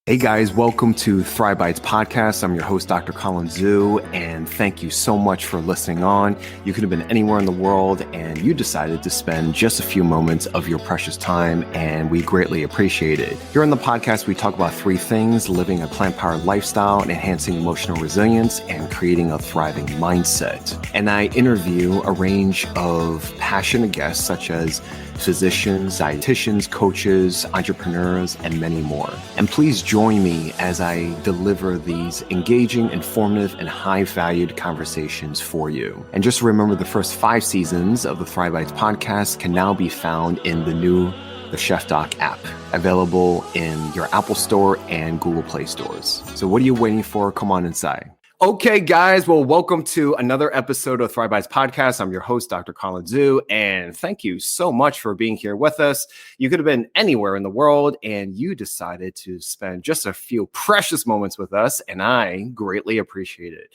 Hey guys, welcome to Thrive Bites Podcast. I'm your host, Dr. Colin Zhu, and thank you so much for listening on. You could have been anywhere in the world and you decided to spend just a few moments of your precious time, and we greatly appreciate it. Here on the podcast, we talk about three things: living a plant-powered lifestyle, enhancing emotional resilience, and creating a thriving mindset. And I interview a range of passionate guests such as physicians, dietitians, coaches, entrepreneurs, and many more. And please join me as I deliver these engaging, informative, and high-valued conversations for you. And just remember, the first 5 seasons of the Thrive Bites podcast can now be found in the new TheChefDoc app, available in your Apple Store and Google Play stores. So what are you waiting for? Come on inside. Okay, guys. Well, welcome to another episode of Thrive Bites Podcast. I'm your host, Dr. Colin Zhu, and thank you so much for being here with us. You could have been anywhere in the world, and you decided to spend just a few precious moments with us, and I greatly appreciate it.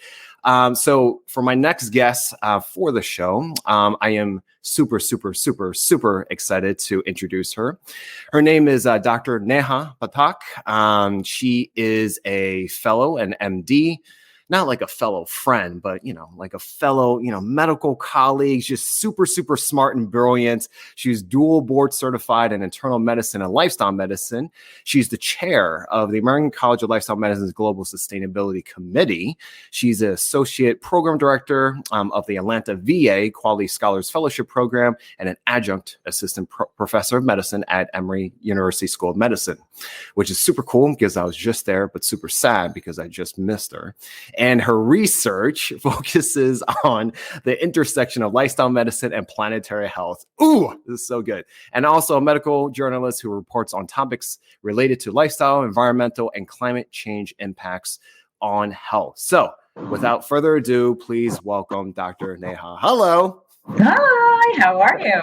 So for my next guest for the show, I am super excited to introduce her. Her name is Dr. Neha Pathak. She is a fellow, an MD. Not like a fellow friend, but, like a fellow, medical colleague, just super smart and brilliant. She's dual board certified in internal medicine and lifestyle medicine. She's the chair of the American College of Lifestyle Medicine's Global Sustainability Committee. She's an associate program director of the Atlanta VA Quality Scholars Fellowship Program and an adjunct assistant professor of medicine at Emory University School of Medicine, which is super cool because I was just there, but super sad because I just missed her. And her research focuses on the intersection of lifestyle medicine and planetary health. Ooh, this is so good. And also a medical journalist who reports on topics related to lifestyle, environmental, and climate change impacts on health. So without further ado, please welcome Dr. Neha. Hello. Hi, how are you?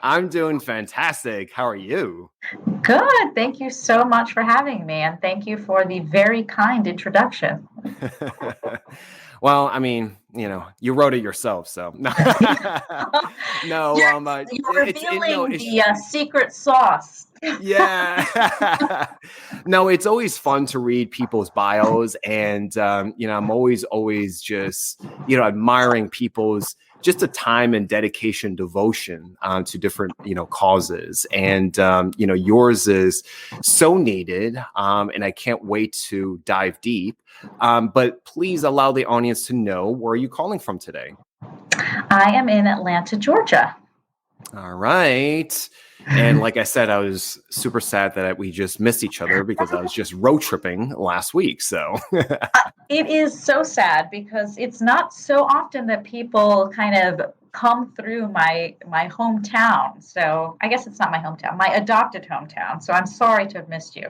I'm doing fantastic. How are you? Good. Thank you so much for having me. And thank you for the very kind introduction. Well, I mean, you wrote it yourself, so no. You're revealing the secret sauce. Yeah. No, it's always fun to read people's bios, and I'm always just admiring people's just a time and dedication, devotion to different causes, and yours is so needed, and I can't wait to dive deep. But please allow the audience to know, where are you calling from today? I am in Atlanta, Georgia. All right. And like I said, I was super sad that we just missed each other because I was just road tripping last week. So it is so sad because it's not so often that people kind of come through my hometown. So I guess it's not my hometown, my adopted hometown. So I'm sorry to have missed you.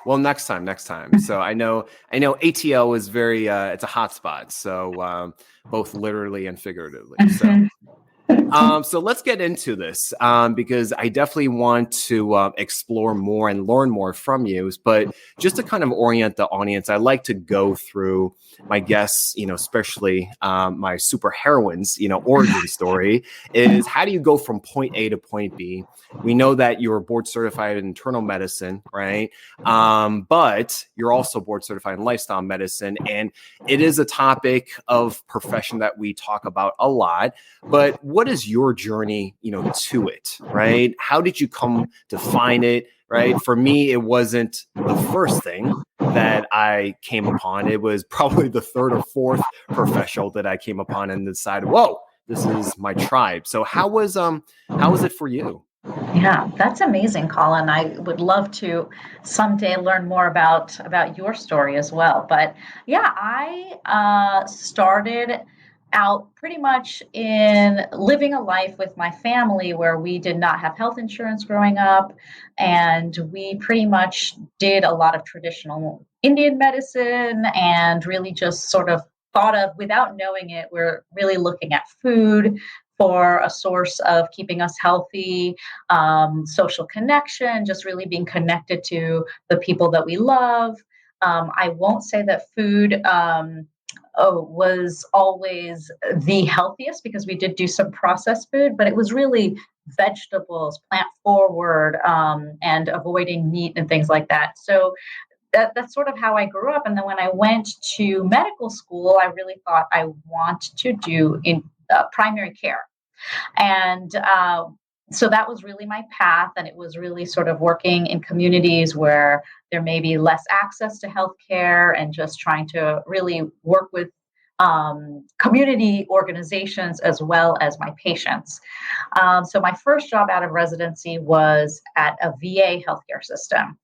Well, next time. So I know ATL is very, it's a hot spot. So both literally and figuratively. So let's get into this because I definitely want to explore more and learn more from you. But just to kind of orient the audience, I like to go through my guests, especially my super heroines, origin story is: how do you go from point A to point B? We know that you're board certified in internal medicine, right? But you're also board certified in lifestyle medicine. And it is a topic of profession that we talk about a lot. But what is your journey, to it, right? How did you come to find it, right? For me, it wasn't the first thing that I came upon. It was probably the third or fourth professional that I came upon and decided, whoa, this is my tribe. So how was it for you? Yeah, that's amazing, Colin. I would love to someday learn more about your story as well. But yeah, I started out pretty much in living a life with my family where we did not have health insurance growing up. And we pretty much did a lot of traditional Indian medicine and really just sort of thought of, without knowing it, we're really looking at food for a source of keeping us healthy, social connection, just really being connected to the people that we love. I won't say that food was always the healthiest, because we did do some processed food, but it was really vegetables, plant forward, and avoiding meat and things like that. So that's sort of how I grew up. And then when I went to medical school, I really thought I want to do in primary care. And so that was really my path. And it was really sort of working in communities where there may be less access to healthcare, and just trying to really work with community organizations as well as my patients. So my first job out of residency was at a VA healthcare system.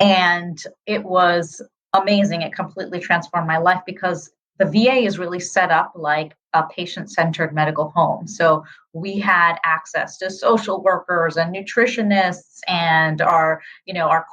And it was amazing. It completely transformed my life, because the VA is really set up like a patient-centered medical home. So we had access to social workers and nutritionists, and our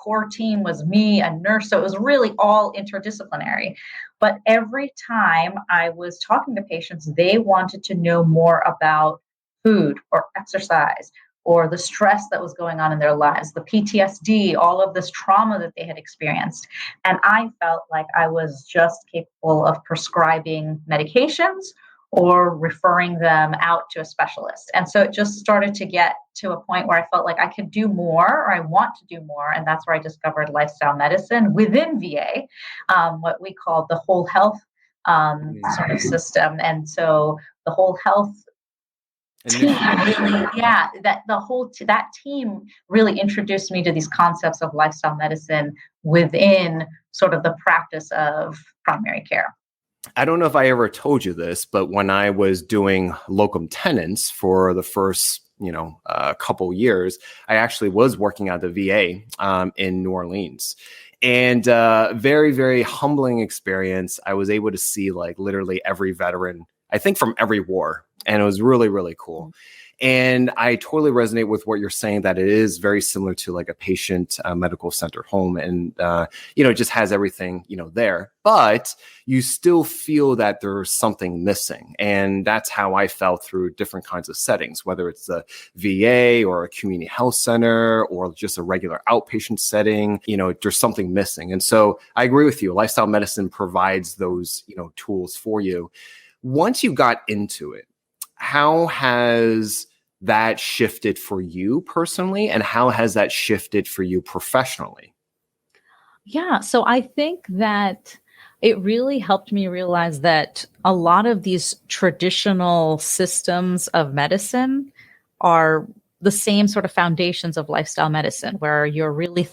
core team was me, a nurse. So it was really all interdisciplinary. But every time I was talking to patients, they wanted to know more about food or exercise, or the stress that was going on in their lives, the PTSD, all of this trauma that they had experienced. And I felt like I was just capable of prescribing medications or referring them out to a specialist. And so it just started to get to a point where I felt like I could do more, or I want to do more. And that's where I discovered lifestyle medicine within VA, what we call the whole health sort of system. And so the whole health team really, that team really introduced me to these concepts of lifestyle medicine within sort of the practice of primary care. I don't know if I ever told you this, but when I was doing locum tenens for the first, couple years, I actually was working at the VA in New Orleans. And very, very humbling experience. I was able to see like literally every veteran, I think from every war. And it was really, really cool. And I totally resonate with what you're saying, that it is very similar to like a patient medical center home. And, it just has everything, there. But you still feel that there's something missing. And that's how I felt through different kinds of settings, whether it's the VA or a community health center or just a regular outpatient setting, there's something missing. And so I agree with you. Lifestyle medicine provides those, tools for you. Once you got into it, how has that shifted for you personally, and how has that shifted for you professionally? Yeah, so I think that it really helped me realize that a lot of these traditional systems of medicine are the same sort of foundations of lifestyle medicine, where you're really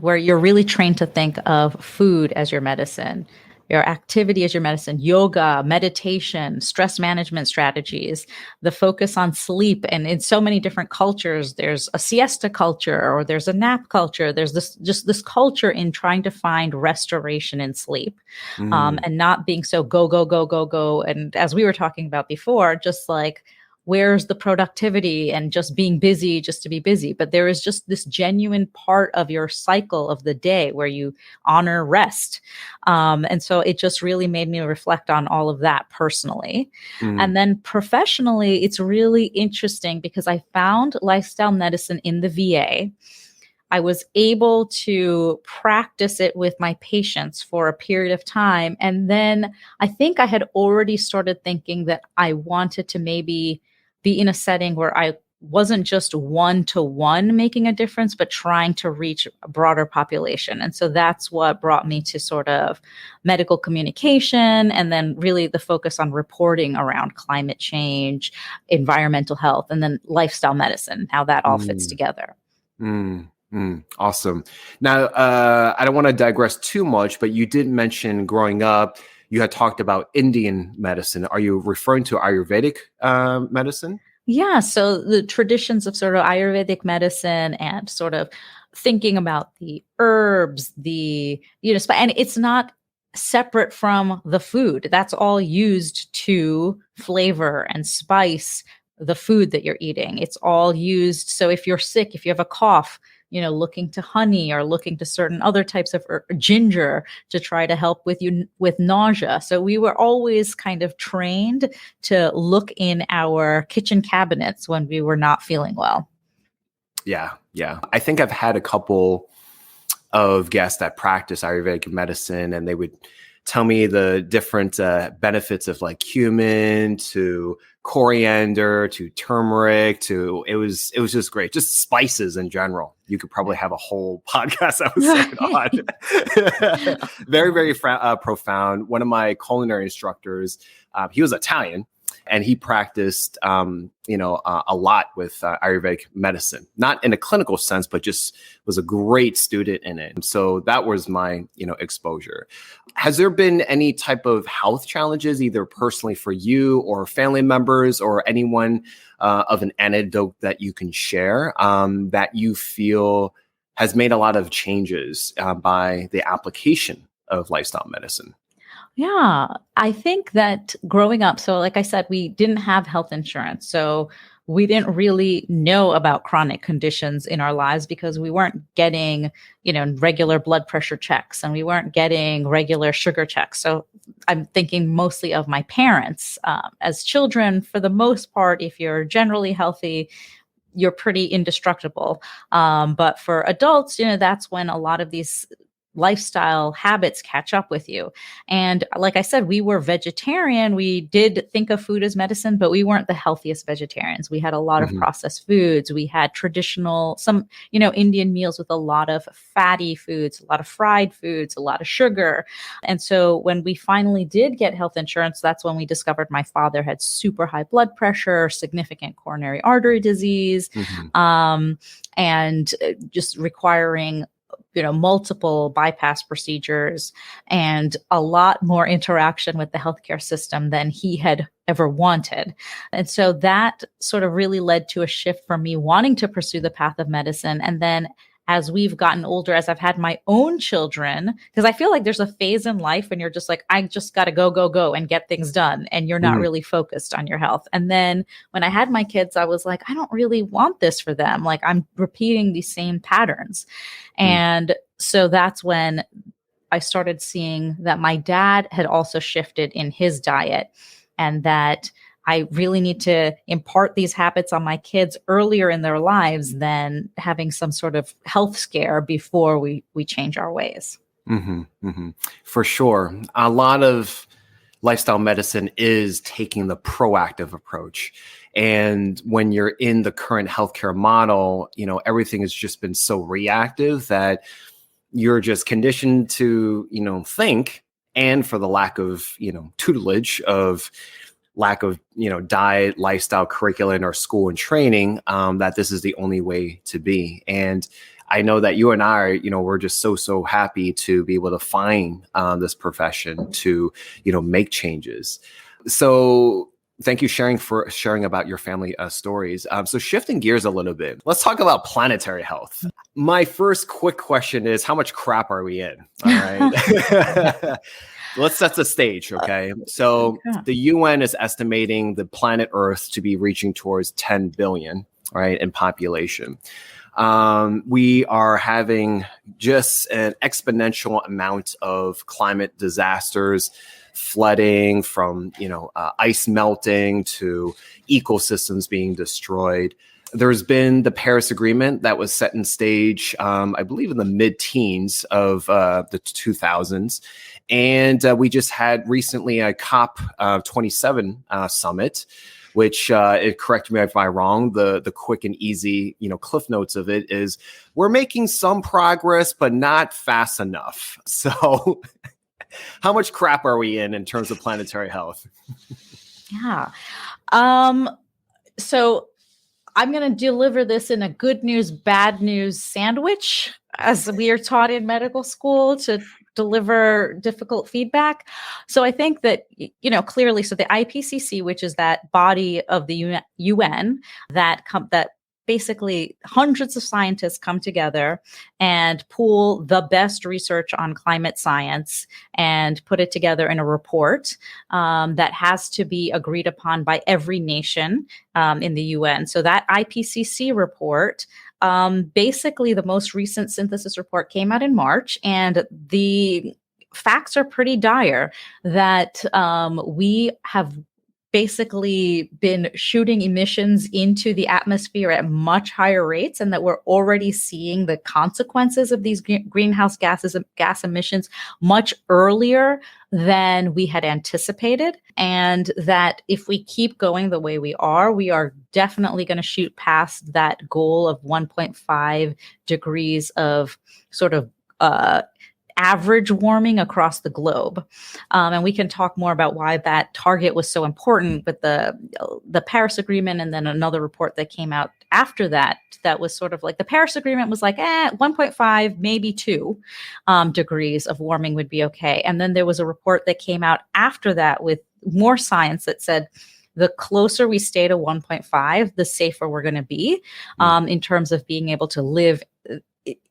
where you're really trained to think of food as your medicine, your activity as your medicine, yoga, meditation, stress management strategies, the focus on sleep. And in so many different cultures, there's a siesta culture, or there's a nap culture. There's this culture in trying to find restoration in sleep, and not being so go, go, go, go, go. And as we were talking about before, just like, where's the productivity and just being busy just to be busy? But there is just this genuine part of your cycle of the day where you honor rest. And so it just really made me reflect on all of that personally. And then professionally, it's really interesting because I found lifestyle medicine in the VA. I was able to practice it with my patients for a period of time. And then I think I had already started thinking that I wanted to maybe be in a setting where I wasn't just one-to-one making a difference, but trying to reach a broader population. And so that's what brought me to sort of medical communication, and then really the focus on reporting around climate change, environmental health, and then lifestyle medicine, how that all fits together. Awesome. Now, I don't want to digress too much, but you did mention growing up, you had talked about Indian medicine. Are you referring to Ayurvedic medicine? Yeah. So the traditions of sort of Ayurvedic medicine and sort of thinking about the herbs, and it's not separate from the food. That's all used to flavor and spice the food that you're eating. It's all used. So if you're sick, if you have a cough, looking to honey or looking to certain other types of ginger to try to help with nausea. So we were always kind of trained to look in our kitchen cabinets when we were not feeling well. Yeah. I think I've had a couple of guests that practice Ayurvedic medicine, and they would tell me the different benefits of like cumin to coriander to turmeric to it was just great. Just spices in general. You could probably have a whole podcast episode on. Very, very profound. One of my culinary instructors, he was Italian. And he practiced, a lot with Ayurvedic medicine, not in a clinical sense, but just was a great student in it. And so that was my, exposure. Has there been any type of health challenges, either personally for you or family members or anyone of an anecdote that you can share that you feel has made a lot of changes by the application of lifestyle medicine? Yeah, I think that growing up, so like I said, we didn't have health insurance. So we didn't really know about chronic conditions in our lives because we weren't getting, regular blood pressure checks and we weren't getting regular sugar checks. So I'm thinking mostly of my parents. As children, for the most part, if you're generally healthy, you're pretty indestructible. But for adults, that's when a lot of these lifestyle habits catch up with you. And like I said, we were vegetarian. We did think of food as medicine, but we weren't the healthiest vegetarians. We had a lot of processed foods. We had traditional, Indian meals with a lot of fatty foods, a lot of fried foods, a lot of sugar. And so when we finally did get health insurance, that's when we discovered my father had super high blood pressure, significant coronary artery disease, and just requiring multiple bypass procedures and a lot more interaction with the healthcare system than he had ever wanted. And so that sort of really led to a shift for me wanting to pursue the path of medicine. And then as we've gotten older, as I've had my own children, because I feel like there's a phase in life when you're just like, I just got to go and get things done. And you're not really focused on your health. And then when I had my kids, I was like, I don't really want this for them. Like I'm repeating these same patterns. And so that's when I started seeing that my dad had also shifted in his diet and that I really need to impart these habits on my kids earlier in their lives than having some sort of health scare before we change our ways. For sure. A lot of lifestyle medicine is taking the proactive approach. And when you're in the current healthcare model, everything has just been so reactive that you're just conditioned to, think, and for the lack of, tutelage of lack of, diet, lifestyle, curriculum in our school and training, that this is the only way to be. And I know that you and I, we're just so happy to be able to find this profession to, make changes. So thank you for sharing about your family stories. So shifting gears a little bit, let's talk about planetary health. My first quick question is, how much crap are we in? All right. Let's set the stage, okay? So the UN is estimating the planet Earth to be reaching towards 10 billion, right, in population. We are having just an exponential amount of climate disasters, flooding from, ice melting to ecosystems being destroyed. There's been the Paris Agreement that was set in stage, I believe in the mid-teens of the 2000s. And we just had recently a COP27 summit, which, correct me if I'm wrong, the quick and easy, cliff notes of it is we're making some progress, but not fast enough. So how much crap are we in terms of planetary health? Yeah. So I'm going to deliver this in a good news, bad news sandwich, as we are taught in medical school to deliver difficult feedback. So I think that, clearly, so the IPCC, which is that body of the UN that basically hundreds of scientists come together and pool the best research on climate science and put it together in a report that has to be agreed upon by every nation in the UN. So that IPCC report, basically the most recent synthesis report came out in March, and the facts are pretty dire that we have basically been shooting emissions into the atmosphere at much higher rates, and that we're already seeing the consequences of these greenhouse gas emissions much earlier than we had anticipated. And that if we keep going the way we are definitely going to shoot past that goal of 1.5 degrees of sort of average warming across the globe. And we can talk more about why that target was so important with the Paris Agreement, and then another report that came out after that was sort of like the Paris Agreement was like 1.5, maybe 2 degrees of warming would be okay. And then there was a report that came out after that with more science that said the closer we stay to 1.5, the safer we're going to be in terms of being able to live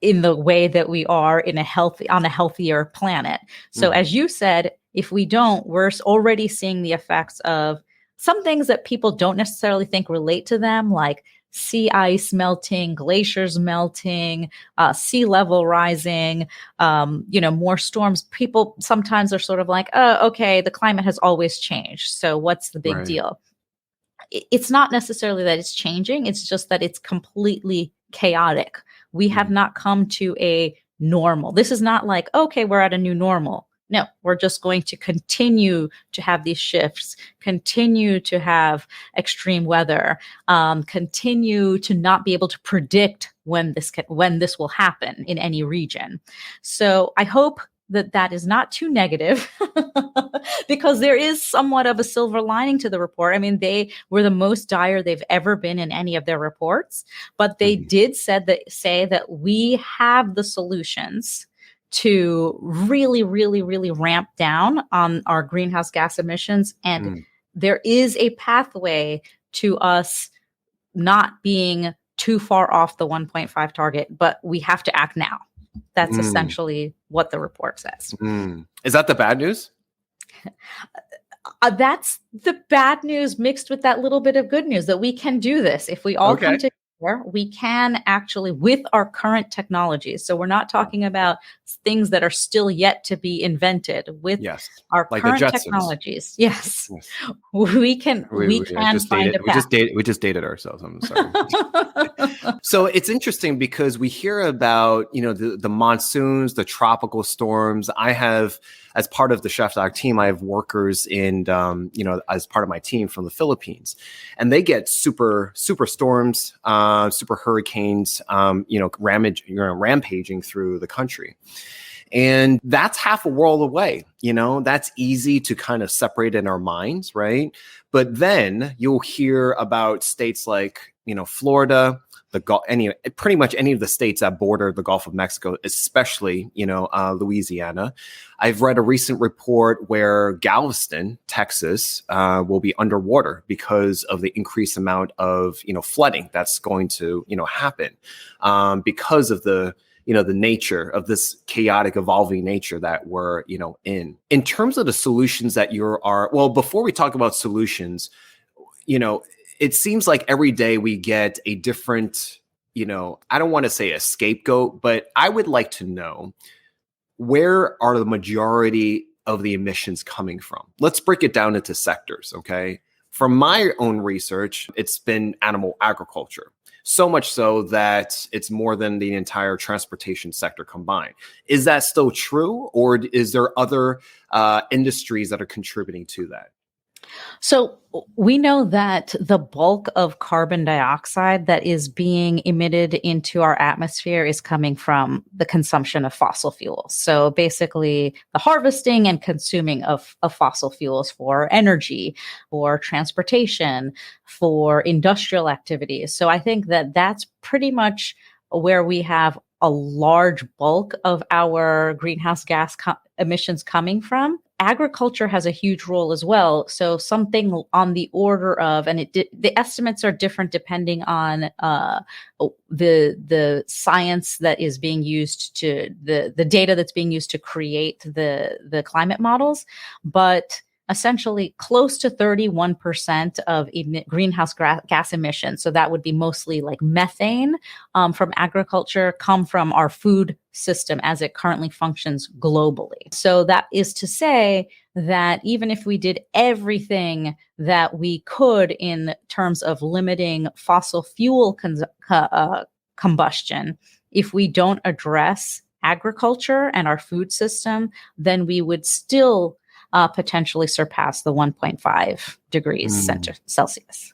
in the way that we are on a healthier planet. So as you said, if we don't, we're already seeing the effects of some things that people don't necessarily think relate to them, like sea ice melting, glaciers melting, sea level rising, more storms. People sometimes are sort of like, oh, okay, the climate has always changed, so what's the big deal? It's not necessarily that it's changing. It's just that it's completely chaotic. We have not come to a normal. This is not like, okay, we're at a new normal. No, we're just going to continue to have these shifts, continue to have extreme weather, continue to not be able to predict when this will happen in any region. So I hope that is not too negative because there is somewhat of a silver lining to the report. I mean, they were the most dire they've ever been in any of their reports, but they did say that we have the solutions to really, really, really ramp down on our greenhouse gas emissions. And there is a pathway to us not being too far off the 1.5 target, but we have to act now. That's essentially what the report says. Is that the bad news? That's the bad news mixed with that little bit of good news that we can do this. If we all come together, we can actually, with our current technologies. So we're not talking about things that are still yet to be invented. With our like current technologies, we can find a path. We just dated ourselves. I'm sorry. So it's interesting because we hear about, the monsoons, the tropical storms. I have, as part of the ChefDoc team, I have workers in, as part of my team from the Philippines, and they get super storms, super hurricanes, rampaging through the country. And that's half a world away. That's easy to kind of separate in our minds, right? But then you'll hear about states like, Florida, pretty much any of the states that border the Gulf of Mexico, especially, Louisiana. I've read a recent report where Galveston, Texas, will be underwater because of the increased amount of, flooding that's going to, happen because of the nature of this chaotic, evolving nature that we're, in. In terms of the solutions that before we talk about solutions, it seems like every day we get a different, I don't want to say a scapegoat, but I would like to know, where are the majority of the emissions coming from? Let's break it down into sectors, okay? From my own research, it's been animal agriculture. So much so that it's more than the entire transportation sector combined. Is that still true, or is there other industries that are contributing to that? So we know that the bulk of carbon dioxide that is being emitted into our atmosphere is coming from the consumption of fossil fuels. So basically the harvesting and consuming of fossil fuels for energy, for transportation, for industrial activities. So I think that that's pretty much where we have a large bulk of our greenhouse gas emissions coming from. Agriculture has a huge role as well. So something on the order of, and the estimates are different depending on the science that is being used to the data that's being used to create the climate models, but essentially close to 31% of greenhouse gas emissions. So that would be mostly like methane from agriculture, come from our food system as it currently functions globally. So that is to say that even if we did everything that we could in terms of limiting fossil fuel combustion, if we don't address agriculture and our food system, then we would still potentially surpass the 1.5 degrees Celsius.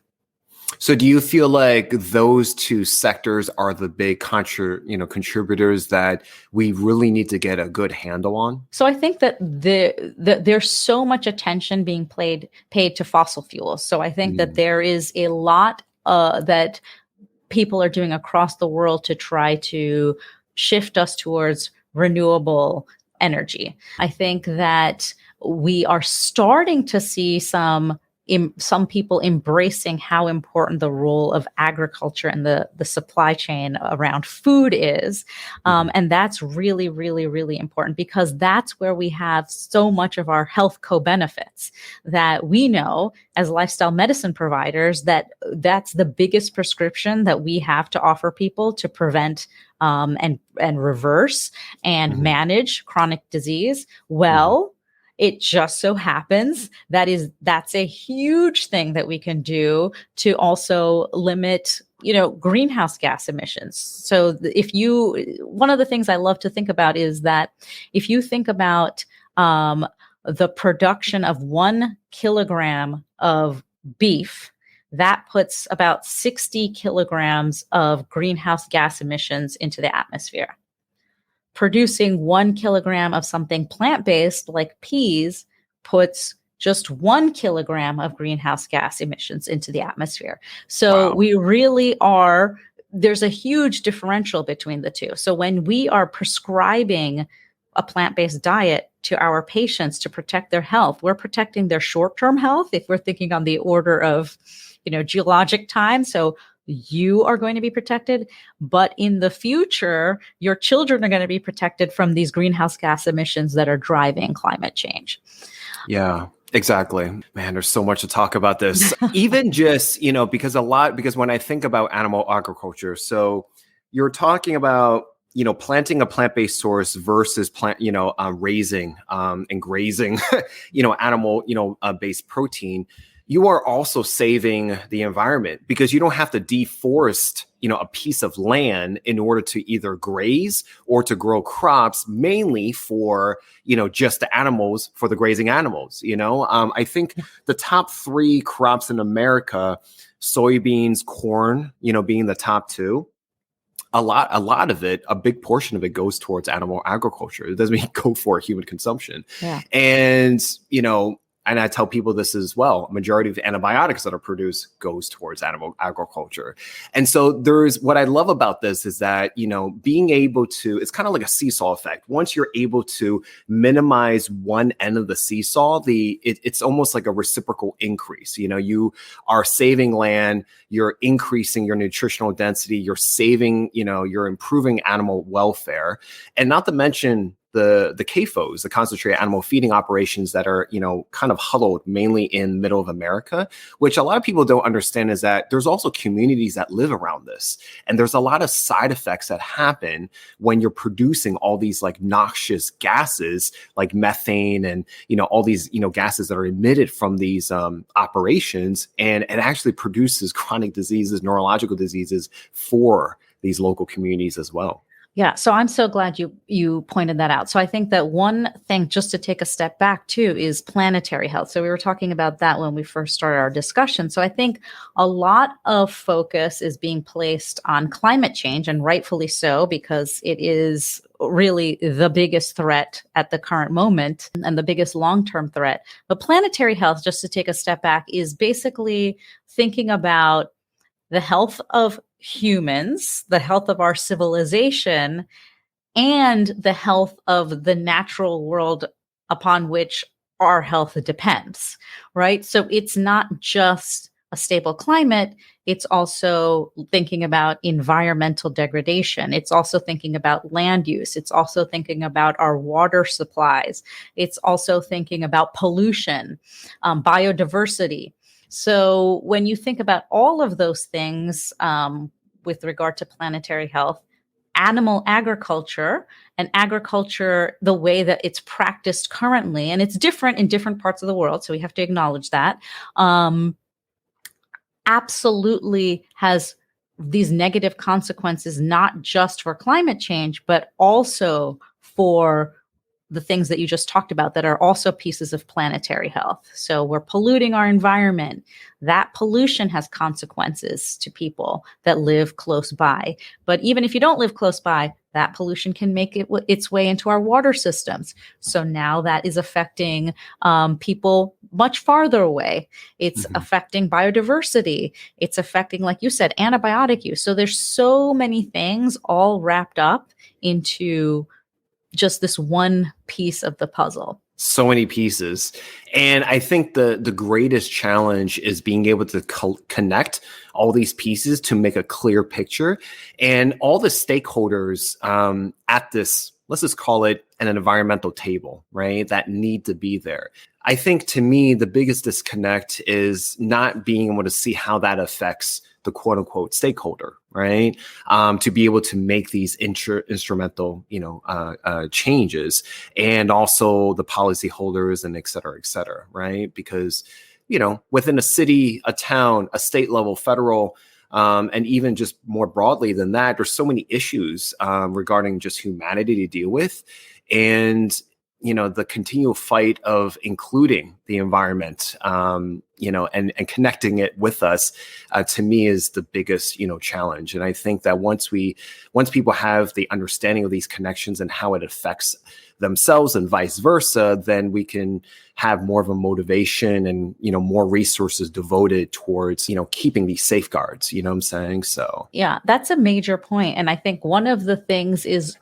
So do you feel like those two sectors are the big contributors that we really need to get a good handle on? So I think that there's so much attention being paid to fossil fuels. So I think that there is a lot that people are doing across the world to try to shift us towards renewable energy. I think that we are starting to see some people embracing how important the role of agriculture and the supply chain around food is. And that's really, really, really important, because that's where we have so much of our health co-benefits that we know as lifestyle medicine providers, that's the biggest prescription that we have to offer people to prevent and reverse and manage chronic disease. Well, it just so happens that's a huge thing that we can do to also limit, greenhouse gas emissions. So one of the things I love to think about is that if you think about the production of 1 kilogram of beef, that puts about 60 kilograms of greenhouse gas emissions into the atmosphere. Producing 1 kilogram of something plant-based like peas puts just 1 kilogram of greenhouse gas emissions into the atmosphere. So we really there's a huge differential between the two. So when we are prescribing a plant-based diet to our patients to protect their health, we're protecting their short-term health if we're thinking on the order of, geologic time. So you are going to be protected, but in the future, your children are going to be protected from these greenhouse gas emissions that are driving climate change. Yeah, exactly. Man, there's so much to talk about this. Even just, because when I think about animal agriculture, so you're talking about, planting a plant-based source versus raising and grazing, animal, based protein. You are also saving the environment, because you don't have to deforest, a piece of land in order to either graze or to grow crops, mainly for, just the animals, for the grazing animals. I think the top 3 crops in America, soybeans, corn, being the top 2. A lot of it, a big portion of it goes towards animal agriculture. It doesn't mean go for human consumption. Yeah. And, and I tell people this as well, a majority of the antibiotics that are produced goes towards animal agriculture. And so what I love about this is that, being able to, it's kind of like a seesaw effect. Once you're able to minimize one end of the seesaw, it's almost like a reciprocal increase. You are saving land, you're increasing your nutritional density, you're saving, you're improving animal welfare, and not to mention the CAFOs, the concentrated animal feeding operations that are, kind of huddled mainly in middle of America, which a lot of people don't understand is that there's also communities that live around this. And there's a lot of side effects that happen when you're producing all these like noxious gases like methane and, all these, gases that are emitted from these operations. And it actually produces chronic diseases, neurological diseases for these local communities as well. Yeah, so I'm so glad you pointed that out. So I think that one thing, just to take a step back too, is planetary health. So we were talking about that when we first started our discussion. So I think a lot of focus is being placed on climate change, and rightfully so, because it is really the biggest threat at the current moment and the biggest long-term threat. But planetary health, just to take a step back, is basically thinking about the health of humans, the health of our civilization, and the health of the natural world upon which our health depends, right? So it's not just a stable climate, it's also thinking about environmental degradation. It's also thinking about land use. It's also thinking about our water supplies. It's also thinking about pollution, biodiversity. So when you think about all of those things with regard to planetary health, animal agriculture and agriculture the way that it's practiced currently, and it's different in different parts of the world, so we have to acknowledge that, absolutely has these negative consequences, not just for climate change, but also for the things that you just talked about that are also pieces of planetary health. So we're polluting our environment. That pollution has consequences to people that live close by. But even if you don't live close by, that pollution can make its way into our water systems. So now that is affecting people much farther away. It's affecting biodiversity. It's affecting, like you said, antibiotic use. So there's so many things all wrapped up into just this one piece of the puzzle. So many pieces. And I think the greatest challenge is being able to connect all these pieces to make a clear picture. And all the stakeholders at this, let's just call it an environmental table, right, that need to be there. I think to me, the biggest disconnect is not being able to see how that affects the quote unquote stakeholder, right? To be able to make these instrumental, changes, and also the policyholders and et cetera, right? Because, within a city, a town, a state level, federal, and even just more broadly than that, there's so many issues regarding just humanity to deal with. And the continual fight of including the environment, and connecting it with us, to me is the biggest, challenge. And I think that once people have the understanding of these connections and how it affects themselves and vice versa, then we can have more of a motivation and, more resources devoted towards, keeping these safeguards, you know what I'm saying? So, yeah, that's a major point. And I think one of the things is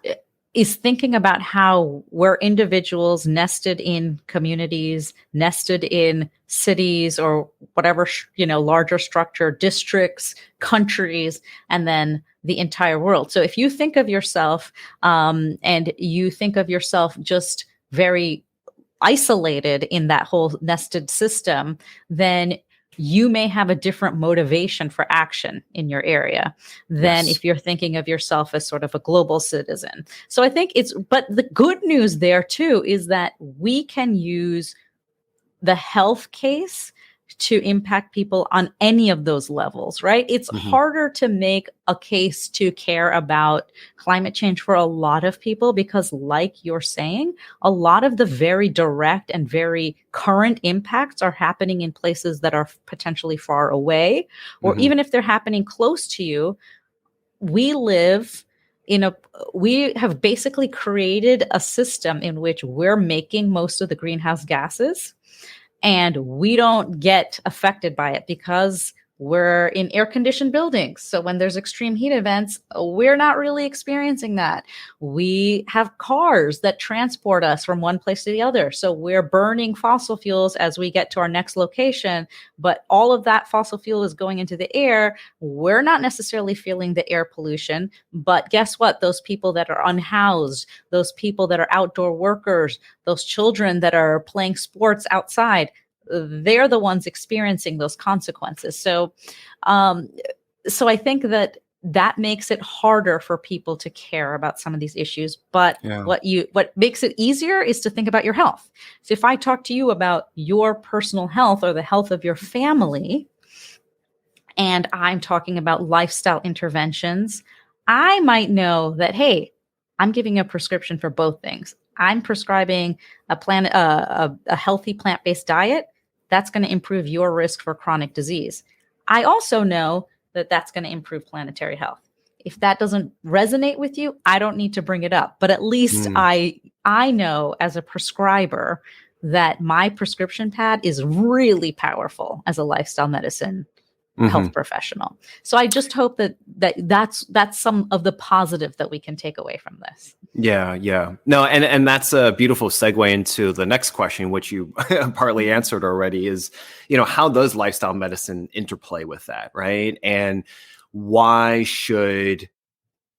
thinking about how we're individuals nested in communities, nested in cities or whatever, larger structure, districts, countries, and then the entire world. So if you think of yourself and you think of yourself just very isolated in that whole nested system, then you may have a different motivation for action in your area than if you're thinking of yourself as sort of a global citizen. So I think but the good news there too is that we can use the health case to impact people on any of those levels, right? It's harder to make a case to care about climate change for a lot of people because, like you're saying, a lot of the very direct and very current impacts are happening in places that are potentially far away, or even if they're happening close to you. We have basically created a system in which we're making most of the greenhouse gases, and we don't get affected by it because we're in air-conditioned buildings. So when there's extreme heat events, we're not really experiencing that. We have cars that transport us from one place to the other. So we're burning fossil fuels as we get to our next location, but all of that fossil fuel is going into the air. We're not necessarily feeling the air pollution, but guess what? Those people that are unhoused, those people that are outdoor workers, those children that are playing sports outside, they're the ones experiencing those consequences. So I think that makes it harder for people to care about some of these issues. But what makes it easier is to think about your health. So if I talk to you about your personal health or the health of your family, and I'm talking about lifestyle interventions, I might know that, hey, I'm giving a prescription for both things. I'm prescribing a healthy plant-based diet. That's going to improve your risk for chronic disease. I also know that that's going to improve planetary health. If that doesn't resonate with you, I don't need to bring it up. But at least I know as a prescriber that my prescription pad is really powerful as a lifestyle medicine health professional. So I just hope that's some of the positive that we can take away from this. Yeah. No, and that's a beautiful segue into the next question, which you partly answered already, is, how does lifestyle medicine interplay with that, right? And why should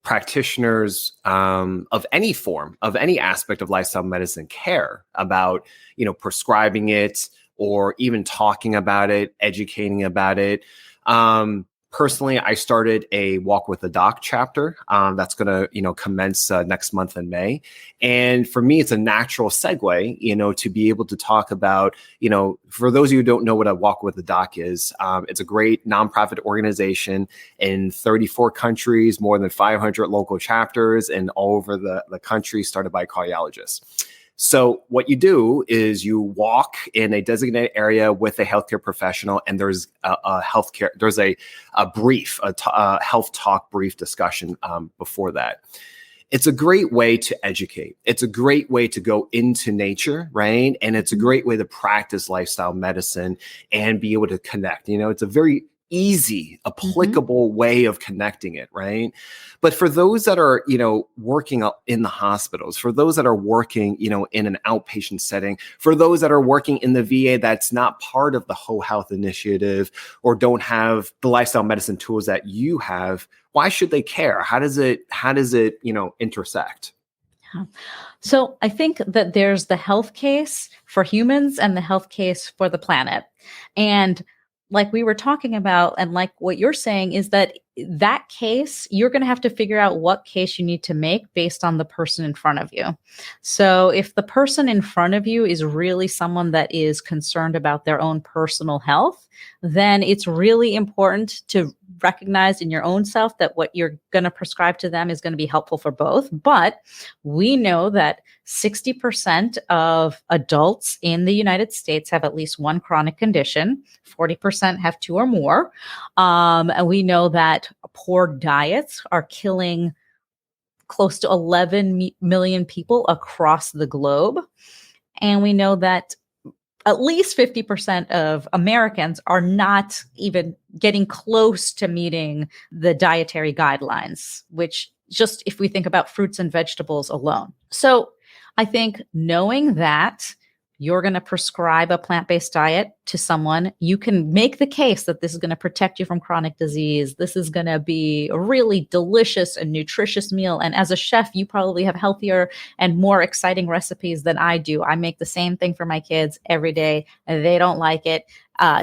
practitioners of any form, of any aspect of lifestyle medicine care about, prescribing it or even talking about it, educating about it? Personally, I started a Walk with the Doc chapter that's going to, commence next month in May. And for me, it's a natural segue, to be able to talk about, for those of you who don't know what a Walk with the Doc is, it's a great nonprofit organization in 34 countries, more than 500 local chapters, and all over the country, started by cardiologists. So what you do is you walk in a designated area with a healthcare professional, and there's a health talk brief discussion before that. It's a great way to educate. It's a great way to go into nature, right? And it's a great way to practice lifestyle medicine and be able to connect. It's a very easy, applicable way of connecting it, right? But for those that are, working in the hospitals, for those that are working, in an outpatient setting, for those that are working in the VA that's not part of the whole health initiative or don't have the lifestyle medicine tools that you have, why should they care? How does it, intersect? So I think that there's the health case for humans and the health case for the planet. And like we were talking about, and like what you're saying is that case, you're going to have to figure out what case you need to make based on the person in front of you. So if the person in front of you is really someone that is concerned about their own personal health, then it's really important to recognize in your own self that what you're going to prescribe to them is going to be helpful for both. But we know that 60% of adults in the United States have at least one chronic condition. 40% have two or more. And we know that poor diets are killing close to 11 million people across the globe. And we know that at least 50% of Americans are not even getting close to meeting the dietary guidelines, which just if we think about fruits and vegetables alone. So I think knowing that you're going to prescribe a plant-based diet to someone, you can make the case that this is going to protect you from chronic disease. This is going to be a really delicious and nutritious meal. And as a chef, you probably have healthier and more exciting recipes than I do. I make the same thing for my kids every day, and they don't like it.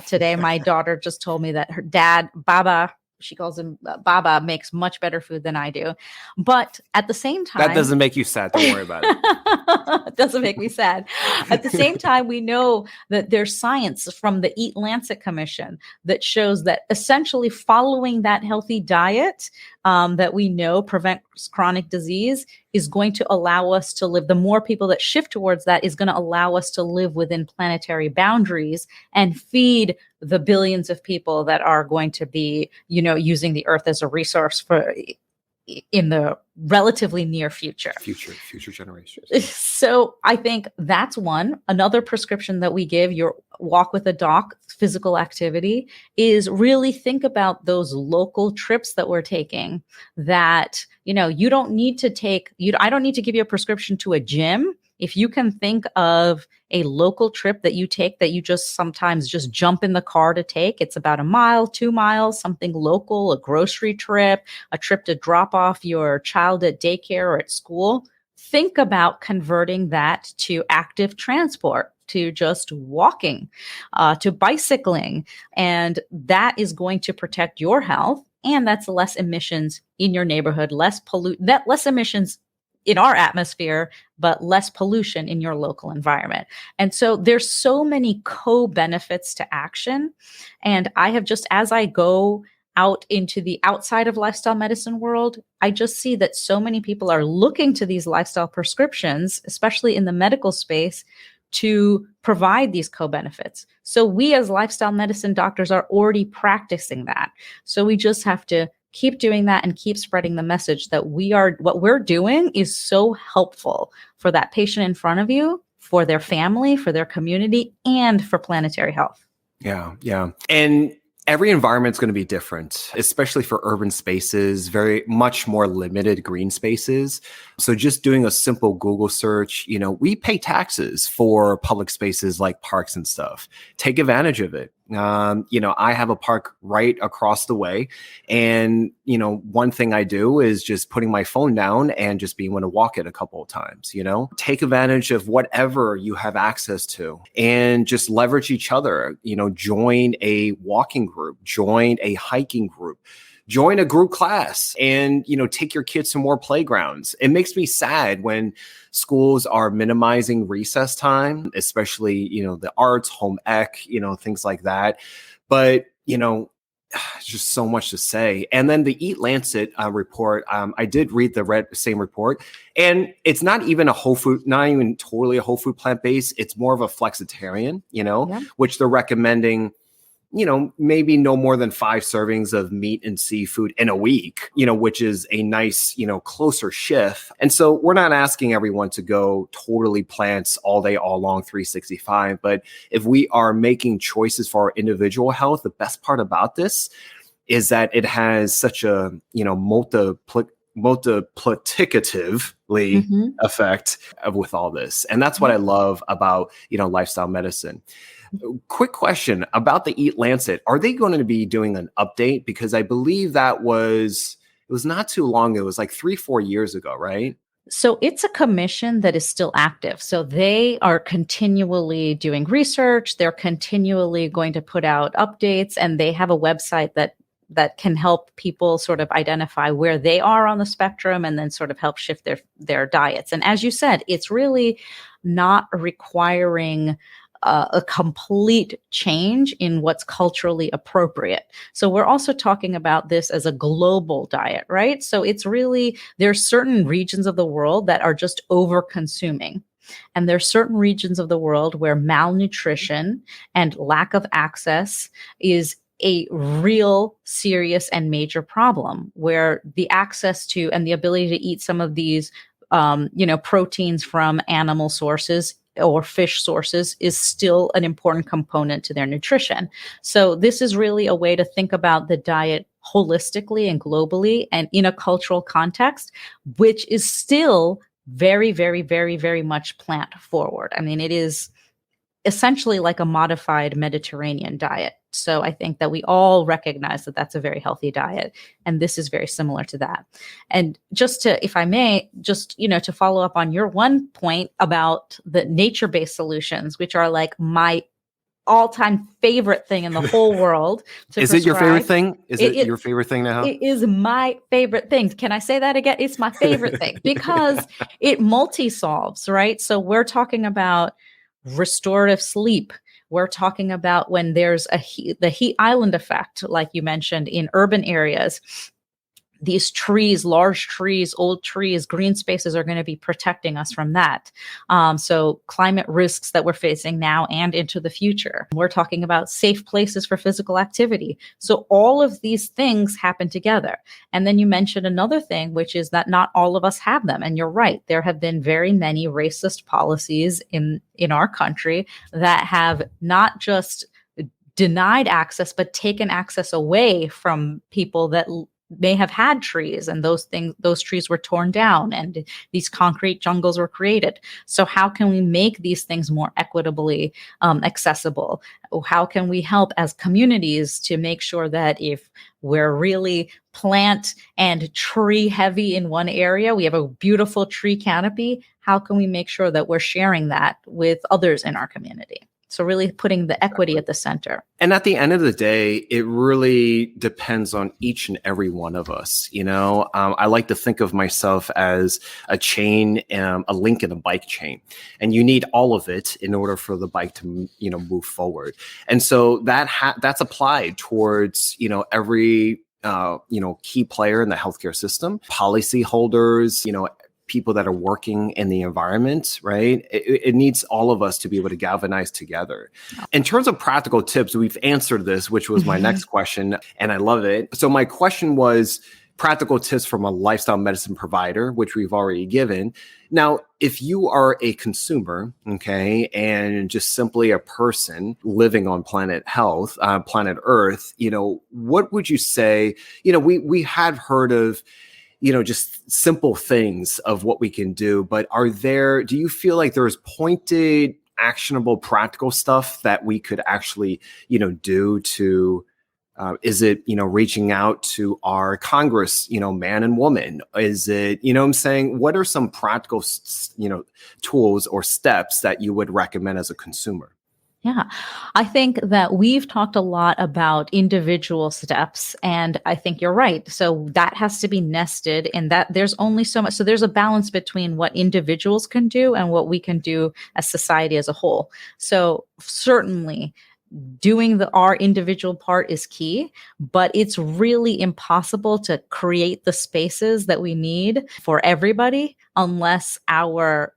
Today, my daughter just told me that her dad, Baba, she calls him Baba, makes much better food than I do. But at the same time— That doesn't make you sad. Don't worry about it. It doesn't make me sad. At the same time, we know that there's science from the Eat Lancet Commission that shows that essentially following that healthy diet that we know prevents chronic disease is going to allow us to live. The more people that shift towards that is going to allow us to live within planetary boundaries and feed the billions of people that are going to be, using the earth as a resource for in the relatively near future. Future generations. So I think that's one. Another prescription that we give, your Walk with a Doc, physical activity, is really think about those local trips that we're taking that, you don't need to take, I don't need to give you a prescription to a gym. If you can think of a local trip that you take that you just sometimes just jump in the car to take, it's about 1 mile, 2 miles, something local, a grocery trip, a trip to drop off your child at daycare or at school, think about converting that to active transport, to just walking, to bicycling. And that is going to protect your health. And that's less emissions in your neighborhood, less emissions in our atmosphere, but less pollution in your local environment. And so there's so many co-benefits to action. And I have just, as I go out into the outside of lifestyle medicine world, I just see that so many people are looking to these lifestyle prescriptions, especially in the medical space, to provide these co-benefits. So we as lifestyle medicine doctors are already practicing that. So we just have to keep doing that and keep spreading the message that what we're doing is so helpful for that patient in front of you, for their family, for their community, and for planetary health. Yeah. And every environment is going to be different, especially for urban spaces, very much more limited green spaces. So just doing a simple Google search, we pay taxes for public spaces like parks and stuff. Take advantage of it. I have a park right across the way. And, one thing I do is just putting my phone down and just being able to walk it a couple of times, take advantage of whatever you have access to and just leverage each other, join a walking group, join a hiking group, join a group class, and, take your kids to more playgrounds. It makes me sad when schools are minimizing recess time, especially, the arts, home ec, things like that. But, just so much to say. And then the Eat Lancet report, I did read the same report, and it's not even a whole food, not even totally a whole food plant-based. It's more of a flexitarian, which they're recommending, maybe no more than 5 servings of meat and seafood in a week, which is a nice, closer shift. And so we're not asking everyone to go totally plants all day, all long, 365. But if we are making choices for our individual health, the best part about this is that it has such a, multiplicatively effect with all this. And that's what I love about, lifestyle medicine. Quick question about the Eat Lancet. Are they going to be doing an update? Because I believe it was not too long. It was like 3-4 years ago, right? So it's a commission that is still active. So they are continually doing research. They're continually going to put out updates, and they have a website that can help people sort of identify where they are on the spectrum and then sort of help shift their diets. And as you said, it's really not requiring a complete change in what's culturally appropriate. So we're also talking about this as a global diet, right? So it's really, there's certain regions of the world that are just over consuming. And there's certain regions of the world where malnutrition and lack of access is a real serious and major problem, where the access to and the ability to eat some of these proteins from animal sources or fish sources is still an important component to their nutrition. So this is really a way to think about the diet holistically and globally and in a cultural context, which is still very, very, very, very much plant forward. I mean, it is essentially like a modified Mediterranean diet. So I think that we all recognize that that's a very healthy diet. And this is very similar to that. And just to, if I may, just, to follow up on your one point about the nature-based solutions, which are like my all-time favorite thing in the whole world. Is it your favorite thing? Is it your favorite thing now? It is my favorite thing. Can I say that again? It's my favorite thing because it multi-solves, right? So we're talking about restorative sleep. We're talking about when there's the heat island effect, like you mentioned, in urban areas. These trees, large trees, old trees, green spaces are going to be protecting us from that. So climate risks that we're facing now and into the future. We're talking about safe places for physical activity. So all of these things happen together. And then you mentioned another thing, which is that not all of us have them. And you're right. There have been very many racist policies in our country that have not just denied access, but taken access away from people that may have had trees, and those trees were torn down and these concrete jungles were created. So how can we make these things more equitably accessible? How can we help as communities to make sure that if we're really plant and tree heavy in one area, we have a beautiful tree canopy, how can we make sure that we're sharing that with others in our community? So really putting the equity at the center. And at the end of the day, it really depends on each and every one of us. I like to think of myself as a chain, a link in a bike chain, and you need all of it in order for the bike to, move forward. And so that's applied towards, every, key player in the healthcare system, policyholders, people that are working in the environment, right? It needs all of us to be able to galvanize together. In terms of practical tips, we've answered this, which was my next question, and I love it. So my question was practical tips from a lifestyle medicine provider, which we've already given. Now, if you are a consumer, okay, and just simply a person living on planet Earth, what would you say? We had heard of just simple things of what we can do. But do you feel like there's pointed actionable, practical stuff that we could actually, do to, is it, reaching out to our Congress, man and woman? Is it, I'm saying, what are some practical, tools or steps that you would recommend as a consumer? Yeah, I think that we've talked a lot about individual steps, and I think you're right. So that has to be nested in that there's only so much. So there's a balance between what individuals can do and what we can do as society as a whole. So certainly doing our individual part is key, but it's really impossible to create the spaces that we need for everybody unless our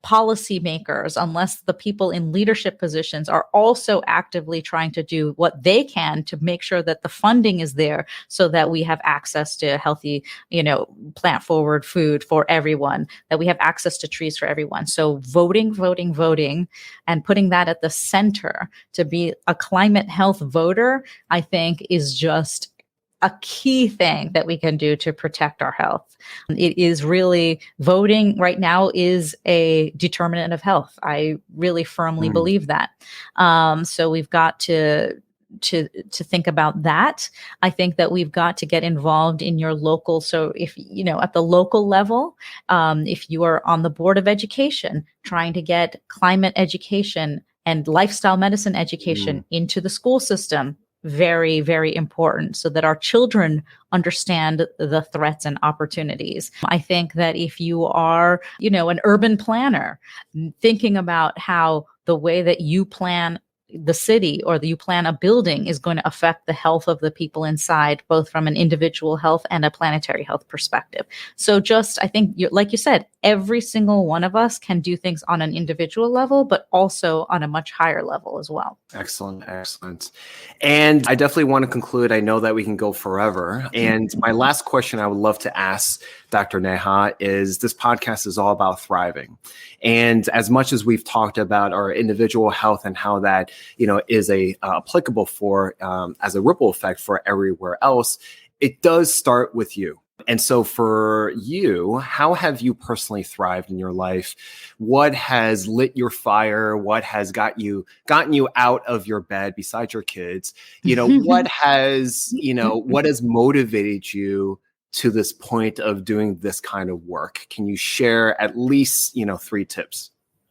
policymakers, unless the people in leadership positions are also actively trying to do what they can to make sure that the funding is there so that we have access to healthy, plant forward food for everyone, that we have access to trees for everyone. So voting, and putting that at the center to be a climate health voter, I think is just a key thing that we can do to protect our health. It is really, voting right now is a determinant of health. I really firmly believe that. So we've got to think about that. I think that we've got to get involved in your local. So if, at the local level, if you are on the board of education, trying to get climate education and lifestyle medicine education into the school system, very, very important so that our children understand the threats and opportunities. I think that if you are, an urban planner, thinking about how the way that you plan the city or you plan a building is going to affect the health of the people inside, both from an individual health and a planetary health perspective. So I think, like you said, every single one of us can do things on an individual level, but also on a much higher level as well. Excellent. And I definitely want to conclude. I know that we can go forever. And my last question I would love to ask Dr. Neha is, this podcast is all about thriving. And as much as we've talked about our individual health and how that, is applicable for as a ripple effect for everywhere else, it does start with you. And so for you, how have you personally thrived in your life? What has lit your fire? What has gotten you out of your bed besides your kids? What has motivated you to this point of doing this kind of work? Can you share at least, 3 tips?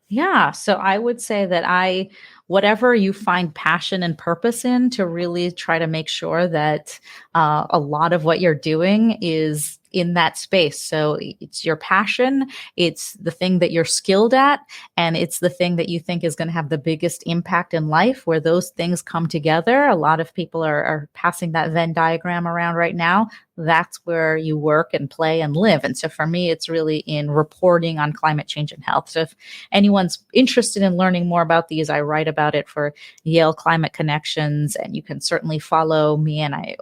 Yeah. So I would say that whatever you find passion and purpose in, to really try to make sure that a lot of what you're doing is in that space. So it's your passion, it's the thing that you're skilled at, and it's the thing that you think is going to have the biggest impact in life. Where those things come together, a lot of people are passing that Venn diagram around right now. That's where you work and play and live. And so for me, it's really in reporting on climate change and health. So if anyone's interested in learning more about these, I write about it for Yale Climate Connections, and you can certainly follow me, and I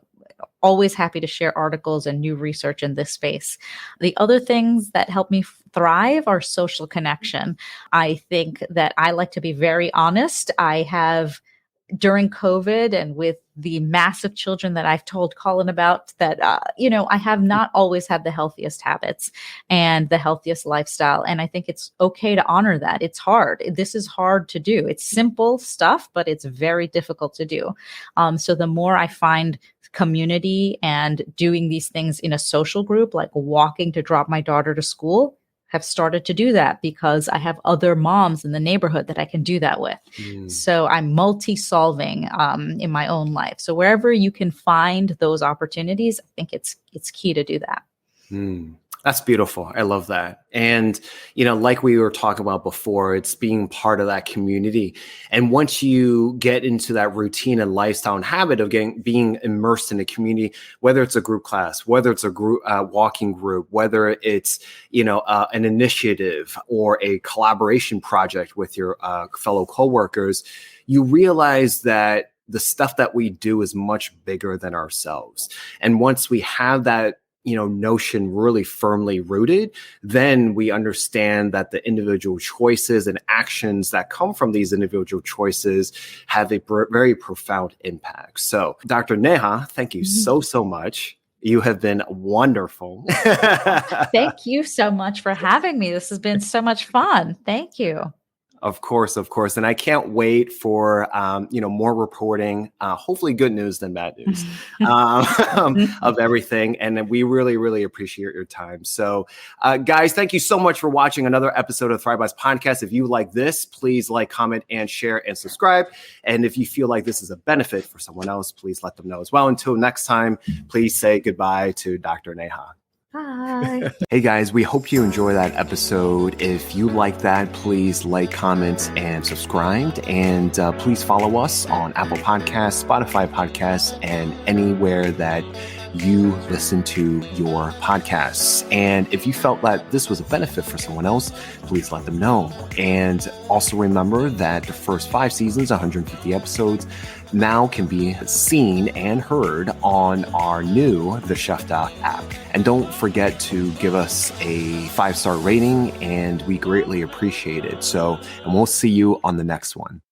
always happy to share articles and new research in this space. The other things that help me thrive are social connection. I think that I like to be very honest. I have, during COVID and with the massive children that I've told Colin about, that, I have not always had the healthiest habits and the healthiest lifestyle. And I think it's okay to honor that. It's hard. This is hard to do. It's simple stuff, but it's very difficult to do. So the more I find community and doing these things in a social group, like walking to drop my daughter to school, have started to do that because I have other moms in the neighborhood that I can do that with. So I'm multi-solving in my own life. So wherever you can find those opportunities, I think it's key to do that. That's beautiful. I love that. And, like we were talking about before, it's being part of that community. And once you get into that routine and lifestyle and habit of being immersed in a community, whether it's a group class, whether it's a group walking group, whether it's, an initiative or a collaboration project with your fellow coworkers, you realize that the stuff that we do is much bigger than ourselves. And once we have that, notion really firmly rooted, then we understand that the individual choices and actions that come from these individual choices have a very profound impact. So, Dr. Neha, thank you so much. You have been wonderful. Thank you so much for having me. This has been so much fun. Thank you. Of course, of course. And I can't wait for, more reporting, hopefully good news than bad news of everything. And we really, really appreciate your time. So guys, thank you so much for watching another episode of Thrive Bites Podcast. If you like this, please like, comment, and share and subscribe. And if you feel like this is a benefit for someone else, please let them know as well. Until next time, please say goodbye to Dr. Neha. Bye. Hey guys, we hope you enjoy that episode. If you like that, please like, comment, and subscribe. And please follow us on Apple Podcasts, Spotify Podcasts, and anywhere that you listen to your podcasts. And if you felt that this was a benefit for someone else, please let them know. And also remember that the first 5 seasons, 150 episodes, now can be seen and heard on our new TheChefDoc app. And don't forget to give us a 5-star rating, and we greatly appreciate it. And we'll see you on the next one.